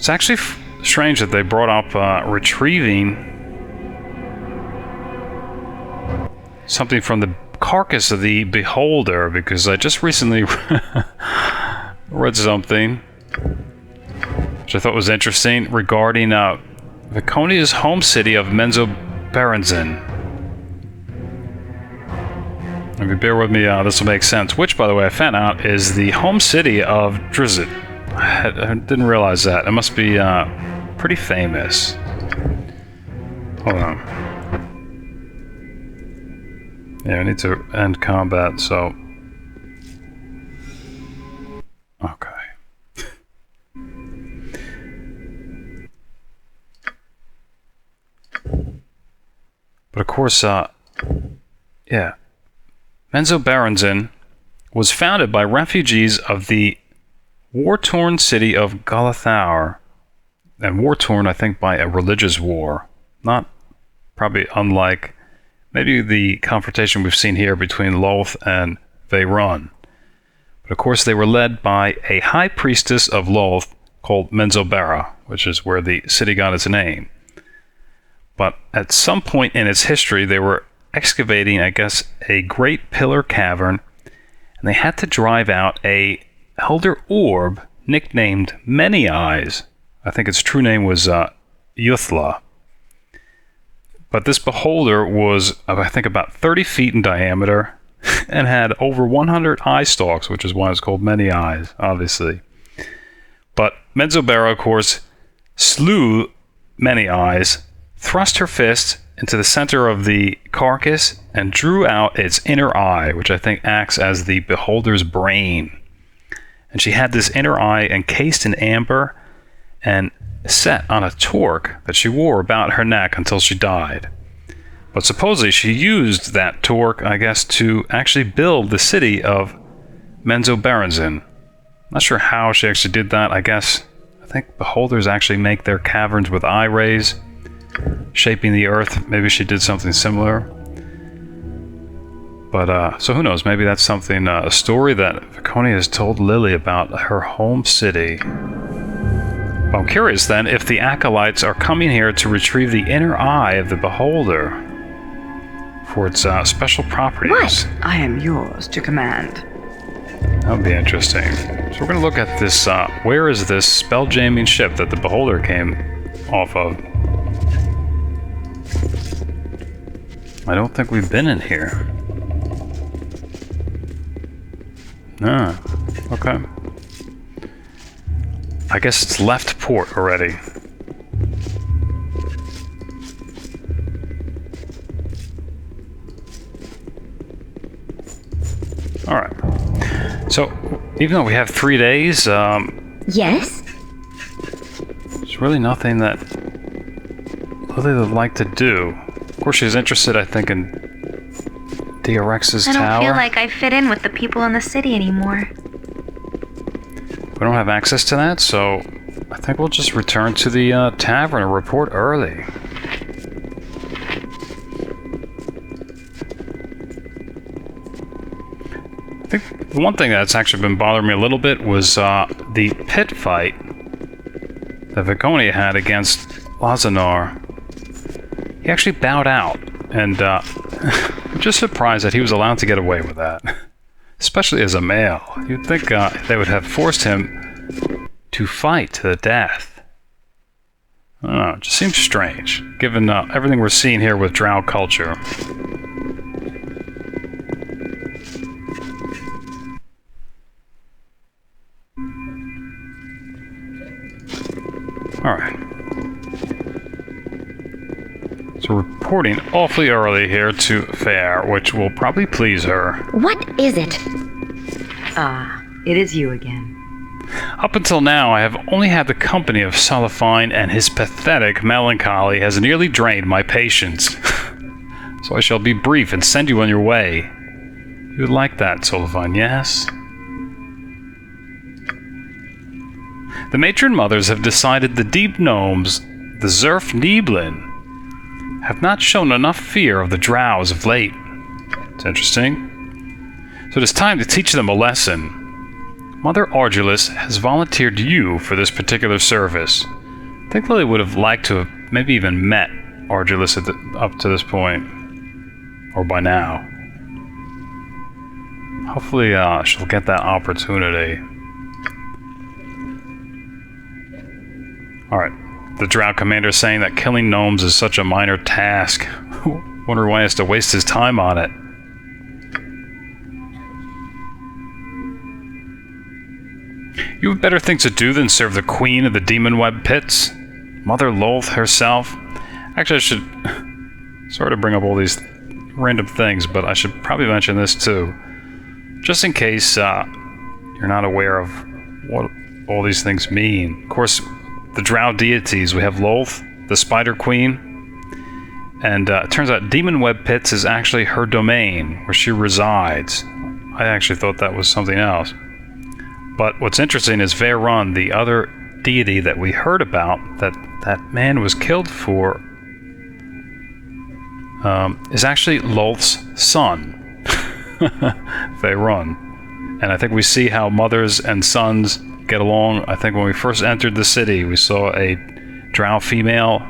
It's actually strange that they brought up retrieving something from the carcass of the beholder, because I just recently read something which I thought was interesting regarding Viconia's home city of Menzoberranzan. If you bear with me, this will make sense. Which, by the way, I found out is the home city of Drizzt. I didn't realize that. It must be pretty famous. Hold on. Yeah, I need to end combat, so... Okay. But of course, yeah. Menzoberranzan was founded by refugees of the war-torn city of Galathar. And war-torn, I think, by a religious war. Not probably unlike maybe the confrontation we've seen here between Lolth and Veldrin. But of course, they were led by a high priestess of Lolth called Menzobera, which is where the city got its name. But at some point in its history, they were excavating, I guess, a great pillar cavern, and they had to drive out a elder orb nicknamed Many Eyes. I think its true name was Yuthla. But this beholder was, I think, about 30 feet in diameter and had over 100 eye stalks, which is why it's called Many Eyes, obviously. But Menzobera, of course, slew Many Eyes, thrust her fist into the center of the carcass, and drew out its inner eye, which I think acts as the beholder's brain. And she had this inner eye encased in amber and set on a torque that she wore about her neck until she died. But supposedly she used that torque, I guess, to actually build the city of Menzoberranzan. Not sure how she actually did that. I think beholders actually make their caverns with eye rays, shaping the earth. Maybe she did something similar. But, so who knows? Maybe that's something, a story that Viconia has told Lilly about her home city. Well, I'm curious then if the acolytes are coming here to retrieve the inner eye of the beholder for its special properties. What? I am yours to command. That would be interesting. So we're going to look at this, where is this spell-jamming ship that the beholder came off of? I don't think we've been in here. Ah, okay. I guess it's left port already. Alright. So, even though we have 3 days, Yes? there's really nothing that Lilly would like to do. Of course, she's interested, I think, in DRX's tower. I don't feel like I fit in with the people in the city anymore. We don't have access to that, so I think we'll just return to the tavern and report early. I think the one thing that's actually been bothering me a little bit was the pit fight that Viconia had against Lazanar. He actually bowed out, and I'm just surprised that he was allowed to get away with that. Especially as a male. You'd think they would have forced him to fight to the death. I don't know, it just seems strange, given everything we're seeing here with drow culture. Alright. So reporting awfully early here to Phaere, which will probably please her. What is it? Ah, it is you again. Up until now, I have only had the company of Solaufein, and his pathetic melancholy has nearly drained my patience. So I shall be brief and send you on your way. You would like that, Solaufein, yes? The matron mothers have decided the deep gnomes, the Svirfneblin, have not shown enough fear of the drows of late. It's interesting. So it is time to teach them a lesson. Mother Argulus has volunteered you for this particular service. I think Lily would have liked to have maybe even met Argulus up to this point. Or by now. Hopefully she'll get that opportunity. Alright. The Drow commander saying that killing gnomes is such a minor task. Wonder why he has to waste his time on it. You have better things to do than serve the queen of the demon web pits? Mother Lolth herself? Actually, I should sort of bring up all these random things, but I should probably mention this too. Just in case you're not aware of what all these things mean. Of course, the Drow deities, we have Lolth, the Spider Queen, and it turns out Demon Web Pits is actually her domain, where she resides. I actually thought that was something else. But what's interesting is Veldrin, the other deity that we heard about, that man was killed for, is actually Lolth's son, Veldrin. And I think we see how mothers and sons get along. I think when we first entered the city, we saw a Drow female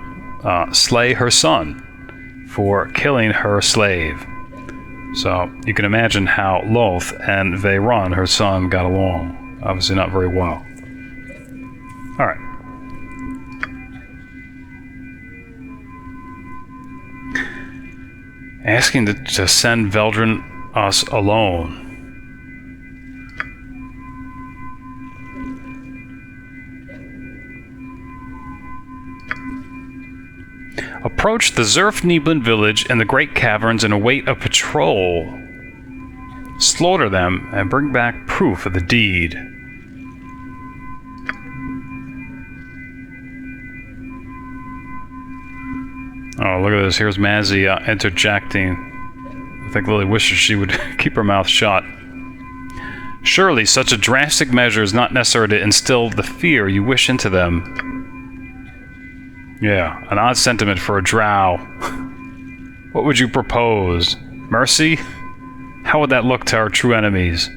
slay her son for killing her slave. So you can imagine how Lolth and Veldrin, her son, got along. Obviously not very well. Alright. Asking to send Veldrin us alone. Approach the Svirfneblin village and the Great Caverns and await a patrol. Slaughter them and bring back proof of the deed. Oh, look at this. Here's Mazzy interjecting. I think Lily wishes she would keep her mouth shut. Surely such a drastic measure is not necessary to instill the fear you wish into them. Yeah, an odd sentiment for a drow. What would you propose? Mercy? How would that look to our true enemies?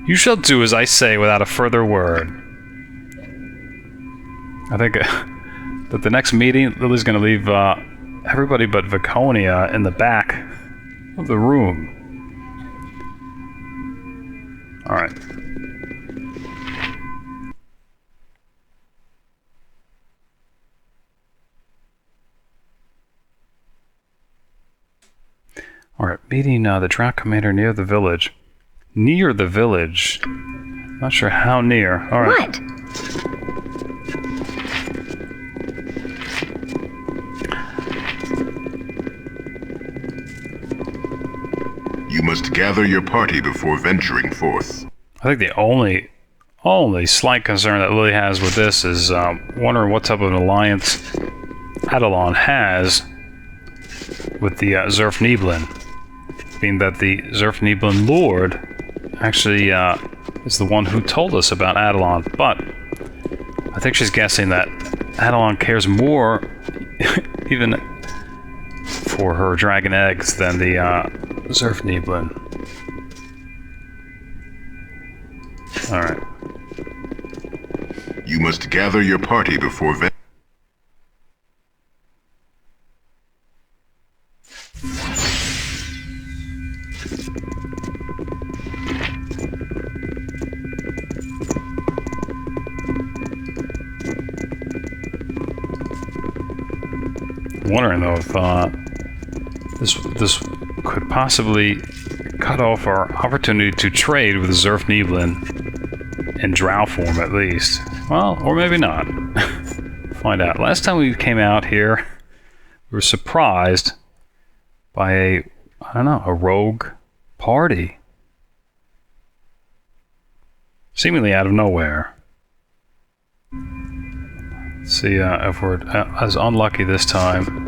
You shall do as I say without a further word. I think that the next meeting, Lily's going to leave everybody but Viconia in the back of the room. Alright. Alright, meeting the Drow commander near the village. Near the village. Not sure how near. Alright. What? You must gather your party before venturing forth. I think the only slight concern that Lily has with this is wondering what type of an alliance Adalon has with the Svirfneblin. Being that the Svirfneblin Lord actually is the one who told us about Adalon, but I think she's guessing that Adalon cares more even for her dragon eggs than the Svirfneblin. Alright. You must gather your party before wondering though if this could possibly cut off our opportunity to trade with Svirfneblin in drow form at least. Well, or maybe not. Find out. Last time we came out here, we were surprised by a rogue party. Seemingly out of nowhere. Let's see if we're as unlucky this time.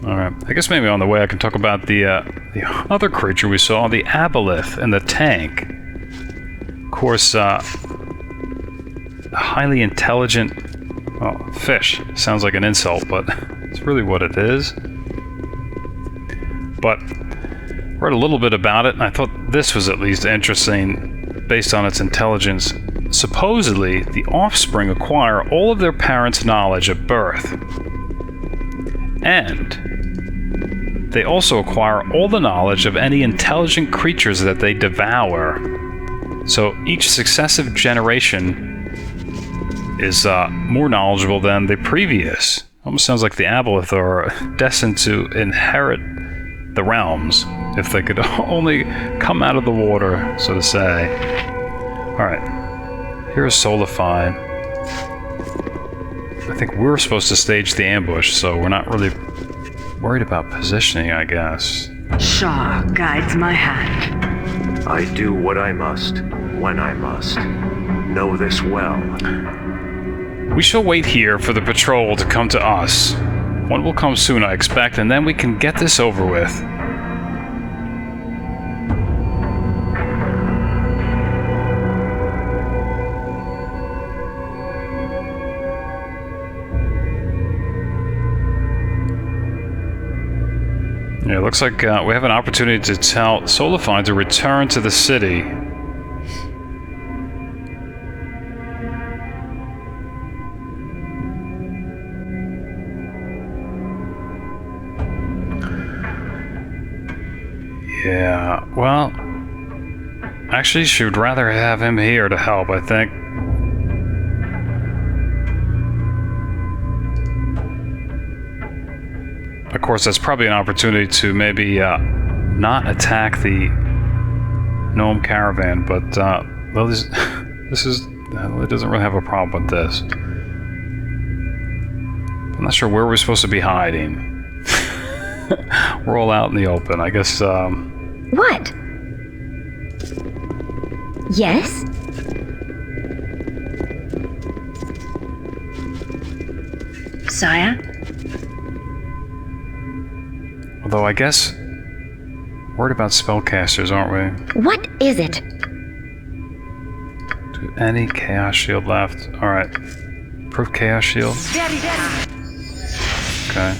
Alright, I guess maybe on the way I can talk about the other creature we saw, the aboleth in the tank. Of course, a highly intelligent fish. Sounds like an insult, but it's really what it is. But read a little bit about it, and I thought this was at least interesting based on its intelligence. Supposedly, the offspring acquire all of their parents' knowledge at birth. And they also acquire all the knowledge of any intelligent creatures that they devour. So each successive generation is more knowledgeable than the previous. Almost sounds like the Aboleth are destined to inherit the realms if they could only come out of the water, so to say. Alright, here's Solaufein. I think we're supposed to stage the ambush, so we're not really worried about positioning, I guess. Shah guides my hand. I do what I must, when I must. Know this well. We shall wait here for the patrol to come to us. One will come soon, I expect, and then we can get this over with. Yeah, it looks like we have an opportunity to tell Solaufein to return to the city. Yeah, well, actually, she would rather have him here to help, I think. Of course, that's probably an opportunity to maybe not attack the gnome caravan, but well, this is it doesn't really have a problem with this. I'm not sure where we're supposed to be hiding. We're all out in the open, I guess. What? Yes? Sire? Although I guess worried about spellcasters, aren't we? What is it? Do any chaos shield left? All right, proof chaos shield. Okay.